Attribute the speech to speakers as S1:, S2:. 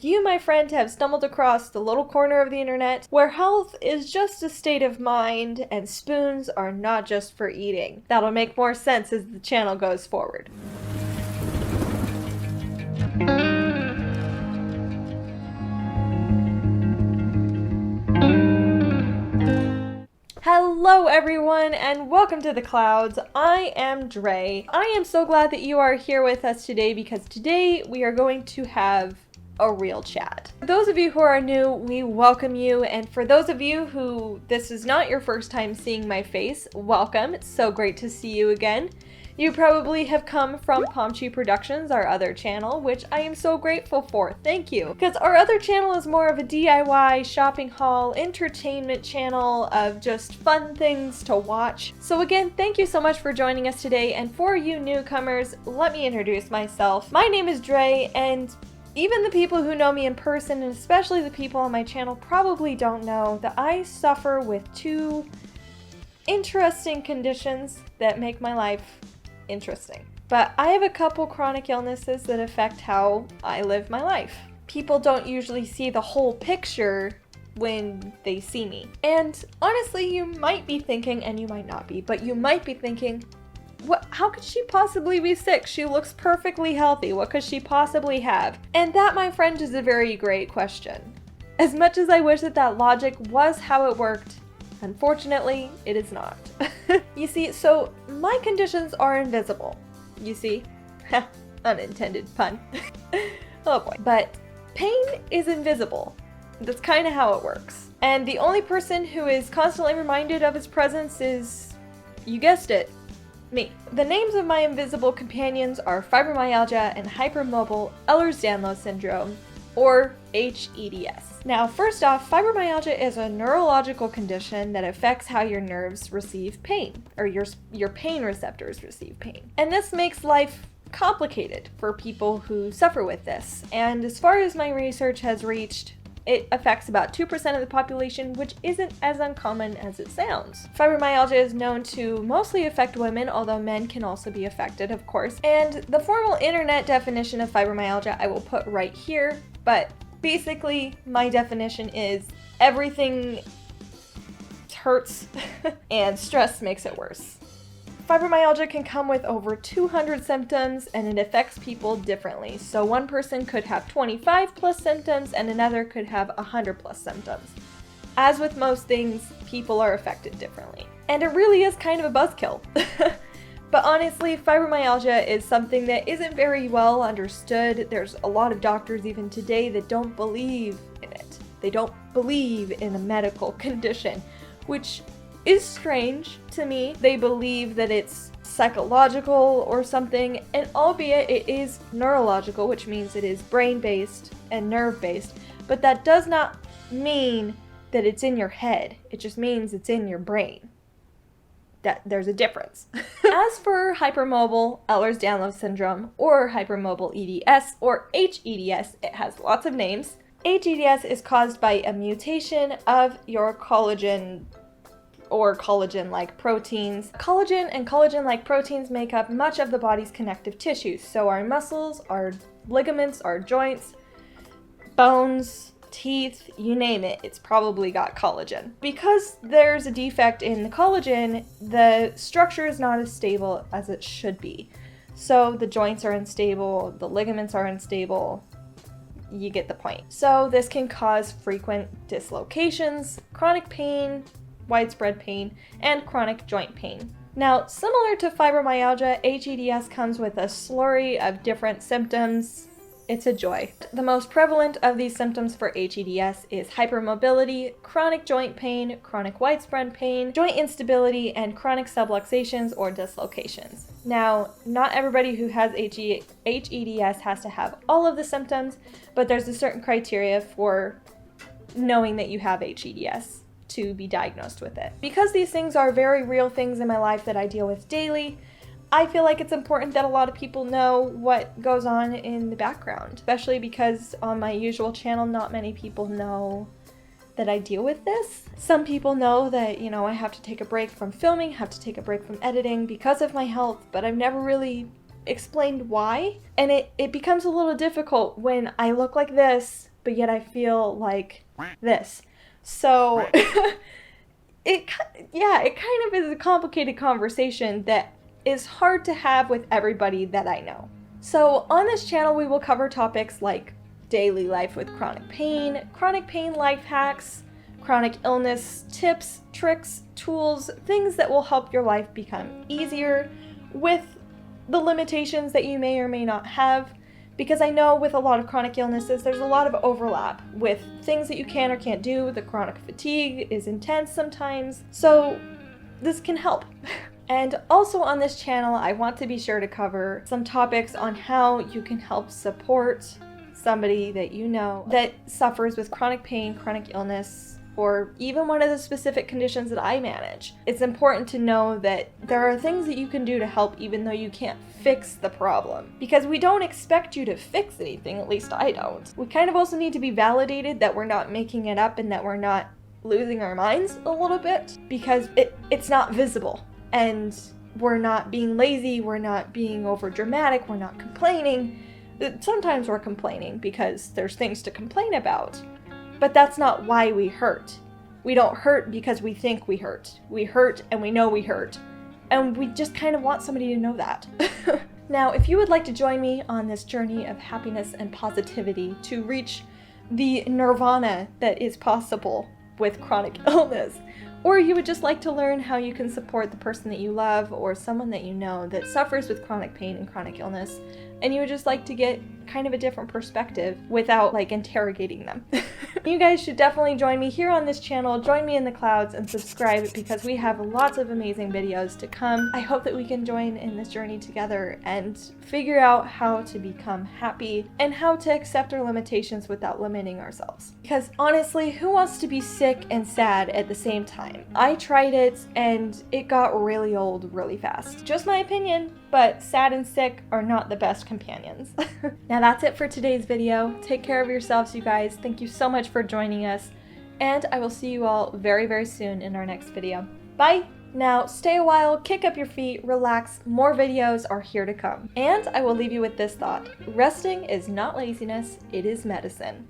S1: You, my friend, have stumbled across the little corner of the internet where health is just a state of mind and spoons are not just for eating. That'll make more sense as the channel goes forward. Hello everyone and welcome to the clouds. I am Dray. I am so glad that you are here with us today because today we are going to have a real chat. For those of you who are new, we welcome you, and for those of you who this is not your first time seeing my face, welcome. It's so great to see you again. You probably have come from Palm Tree Productions, our other channel, which I am so grateful for. Thank you. Because our other channel is more of a DIY, shopping haul, entertainment channel of just fun things to watch. So again, thank you so much for joining us today. And for you newcomers, let me introduce myself. My name is Dray, and even the people who know me in person, and especially the people on my channel, probably don't know that I suffer with two interesting conditions that make my life interesting. But I have a couple chronic illnesses that affect how I live my life. People don't usually see the whole picture when they see me. And honestly, you might be thinking, and you might not be, but you might be thinking, how could she possibly be sick? She looks perfectly healthy. What could she possibly have? And that, my friend, is a very great question. As much as I wish that that logic was how it worked, unfortunately, it is not. You see, so my conditions are invisible. You see? Unintended pun. Oh boy. But pain is invisible. That's kind of how it works. And the only person who is constantly reminded of its presence is, you guessed it, me. The names of my invisible companions are fibromyalgia and hypermobile Ehlers-danlos syndrome, or hEDS. Now, first off, fibromyalgia is a neurological condition that affects how your nerves receive pain, or your pain receptors receive pain. And this makes life complicated for people who suffer with this. And as far as my research has reached, it affects about 2% of the population, which isn't as uncommon as it sounds. Fibromyalgia is known to mostly affect women, although men can also be affected, of course. And the formal internet definition of fibromyalgia I will put right here, but basically my definition is everything hurts and stress makes it worse. Fibromyalgia can come with over 200 symptoms and it affects people differently. So one person could have 25 plus symptoms and another could have 100 plus symptoms. As with most things, people are affected differently. And it really is kind of a buzzkill. But honestly, fibromyalgia is something that isn't very well understood. There's a lot of doctors even today that don't believe in it. They don't believe in a medical condition, which is strange to me. They believe that it's psychological or something, and albeit it is neurological, which means it is brain-based and nerve-based, but that does not mean that it's in your head. It just means it's in your brain. That there's a difference. As for hypermobile Ehlers-danlos syndrome, or hypermobile EDS, or hEDS, it has lots of names. hEDS is caused by a mutation of your collagen or collagen-like proteins. Collagen and collagen-like proteins make up much of the body's connective tissues. So our muscles, our ligaments, our joints, bones, teeth, you name it, it's probably got collagen. Because there's a defect in the collagen, the structure is not as stable as it should be. So the joints are unstable, the ligaments are unstable, you get the point. So this can cause frequent dislocations, chronic pain, widespread pain, and chronic joint pain. Now, similar to fibromyalgia, hEDS comes with a slurry of different symptoms. It's a joy. The most prevalent of these symptoms for hEDS is hypermobility, chronic joint pain, chronic widespread pain, joint instability, and chronic subluxations or dislocations. Now, not everybody who has hEDS has to have all of the symptoms, but there's a certain criteria for knowing that you have hEDS to be diagnosed with it. Because these things are very real things in my life that I deal with daily, I feel like it's important that a lot of people know what goes on in the background, especially because on my usual channel, not many people know that I deal with this. Some people know that, I have to take a break from filming, have to take a break from editing because of my health, but I've never really explained why. And it becomes a little difficult when I look like this but yet I feel like this. So it kind of is a complicated conversation that is hard to have with everybody that I know. So on this channel, we will cover topics like daily life with chronic pain life hacks, chronic illness tips, tricks, tools, things that will help your life become easier with the limitations that you may or may not have. Because I know with a lot of chronic illnesses, there's a lot of overlap with things that you can or can't do. The chronic fatigue is intense sometimes. So this can help. And also on this channel, I want to be sure to cover some topics on how you can help support somebody that you know that suffers with chronic pain, chronic illness, or even one of the specific conditions that I manage. It's important to know that there are things that you can do to help even though you can't fix the problem. Because we don't expect you to fix anything, at least I don't. We kind of also need to be validated that we're not making it up and that we're not losing our minds a little bit, because it's not visible. And we're not being lazy, we're not being over dramatic, we're not complaining. Sometimes we're complaining because there's things to complain about. But that's not why we hurt. We don't hurt because we think we hurt. We hurt and we know we hurt. And we just kind of want somebody to know that. Now, if you would like to join me on this journey of happiness and positivity to reach the nirvana that is possible with chronic illness, or you would just like to learn how you can support the person that you love or someone that you know that suffers with chronic pain and chronic illness, and you would just like to get kind of a different perspective without like interrogating them. You guys should definitely join me here on this channel, join me in the clouds, and subscribe because we have lots of amazing videos to come. I hope that we can join in this journey together and figure out how to become happy and how to accept our limitations without limiting ourselves. Because honestly, who wants to be sick and sad at the same time? I tried it and it got really old really fast. Just my opinion, but sad and sick are not the best companions. Now that's it for today's video. Take care of yourselves, you guys. Thank you so much for joining us, and I will see you all very, very soon in our next video. Bye! Now stay a while, kick up your feet, relax, more videos are here to come. And I will leave you with this thought. Resting is not laziness, it is medicine.